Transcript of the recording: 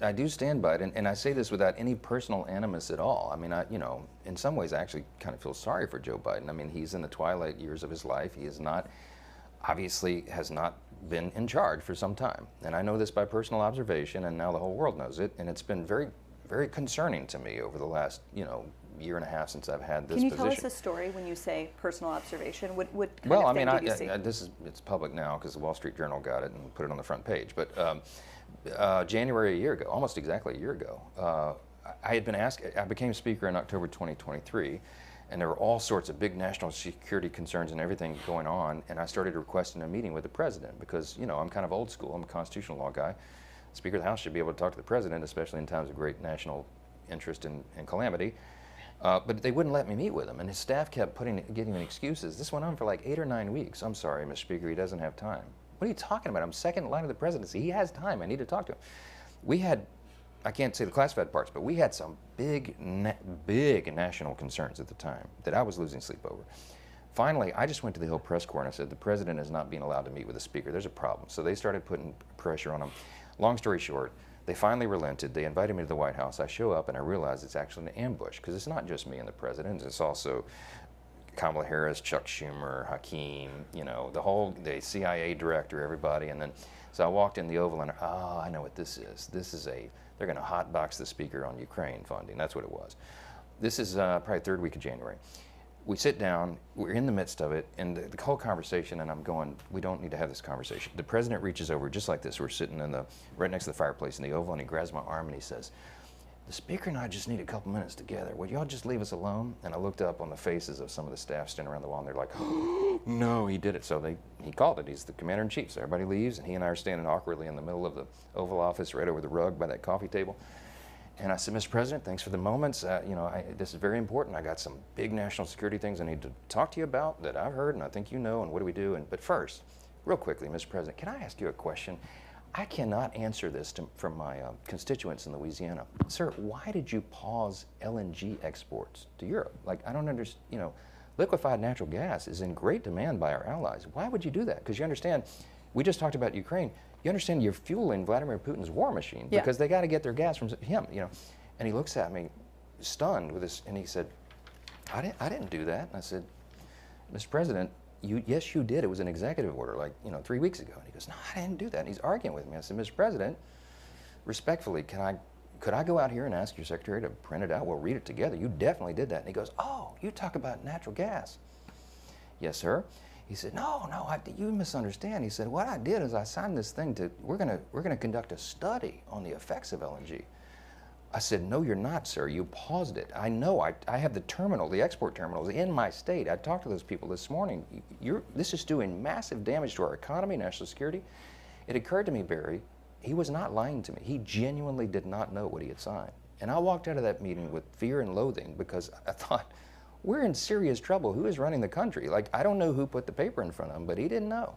I do stand by it, and I say this without any personal animus at all. I mean, in some ways, I actually kind of feel sorry for Joe Biden. I mean, he's in the twilight years of his life. He is not, obviously, has not been in charge for some time. And I know this by personal observation, and now the whole world knows it. And it's been very, very concerning to me over the last, year and a half since I've had this Can you position. tell us a story when you say personal observation? What kind Well, of I thing mean, did you see? it's public now because the Wall Street Journal got it and put it on the front page. But January a year ago, almost exactly a year ago, I had been asked. I became Speaker in October 2023, and there were all sorts of big national security concerns and everything going on. And I started requesting a meeting with the president because I'm kind of old school. I'm a constitutional law guy. Speaker of the House should be able to talk to the president, especially in times of great national interest and calamity. But they wouldn't let me meet with him, and his staff kept giving me excuses. This went on for like 8 or 9 weeks. I'm sorry, Mr. Speaker, he doesn't have time. What are you talking about? I'm second in line of the presidency. He has time. I need to talk to him. We had, I can't say the classified parts, but we had some big national concerns at the time that I was losing sleep over. Finally, I just went to the Hill Press Corps and I said, the president is not being allowed to meet with the speaker. There's a problem. So they started putting pressure on him. Long story short, they finally relented. They invited me to the White House. I show up and I realize it's actually an ambush because it's not just me and the president. It's also Kamala Harris, Chuck Schumer, Hakeem, the CIA director, everybody. And then, so I walked in the Oval and, I know what this is. They're going to hotbox the speaker on Ukraine funding. That's what it was. This is probably third week of January. We sit down, we're in the midst of it, and the whole conversation, and I'm going, we don't need to have this conversation. The president reaches over just like this. We're sitting right next to the fireplace in the Oval, and he grabs my arm and he says, the speaker and I just need a couple minutes together. Would y'all just leave us alone? And I looked up on the faces of some of the staff standing around the wall, and they're like, oh, no, he did it. So he called it. He's the commander-in-chief. So everybody leaves, and he and I are standing awkwardly in the middle of the Oval Office right over the rug by that coffee table. And I said, Mr. President, thanks for the moments. This is very important. I got some big national security things I need to talk to you about that I've heard, and I think you know, and what do we do? But first, real quickly, Mr. President, can I ask you a question? I cannot answer this from my constituents in Louisiana. Sir, why did you pause LNG exports to Europe? Like, I don't understand, liquefied natural gas is in great demand by our allies. Why would you do that? Because you understand, we just talked about Ukraine. You understand you're fueling Vladimir Putin's war machine because they got to get their gas from him, And he looks at me, stunned with this, and he said, I didn't do that. And I said, Mr. President, yes, you did. It was an executive order, 3 weeks ago. And he goes, no, I didn't do that. And he's arguing with me. I said, Mr. President, respectfully, could I go out here and ask your secretary to print it out? We'll read it together. You definitely did that. And he goes, oh, you talk about natural gas. Yes, sir. He said, no, you misunderstand. He said, what I did is I signed this thing we're gonna conduct a study on the effects of LNG. I said, no, you're not, sir. You paused it. I know. I have the export terminals in my state. I talked to those people this morning. This is doing massive damage to our economy, national security. It occurred to me, Barry, he was not lying to me. He genuinely did not know what he had signed. And I walked out of that meeting with fear and loathing because I thought, we're in serious trouble. Who is running the country? I don't know who put the paper in front of him, but he didn't know.